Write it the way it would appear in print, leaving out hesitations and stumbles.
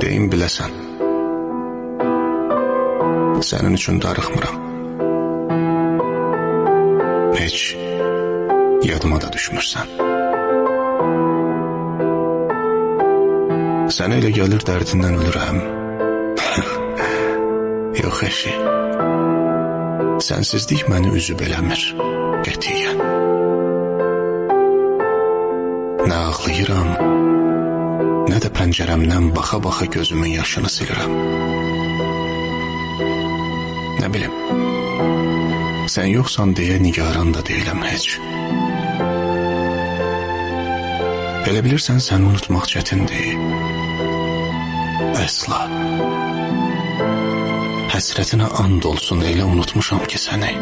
deyim biləsən, sənin üçün darıxmıram. Heç yadıma da düşmürsən. Sənə elə gəlir dərdindən ölürəm. Yox əşi, sənsizlik məni üzüb eləmir qətiyyən. Nə ağlayıram, nə də pəncərəmdən baxa-baxa gözümün yaşını silirəm. Nə bilim, sən yoxsan deyə nigaran da deyiləm heç. Elə bilirsən səni unutmaq çətindir. Əsla. Həsrətinə and olsun elə unutmuşam ki səni.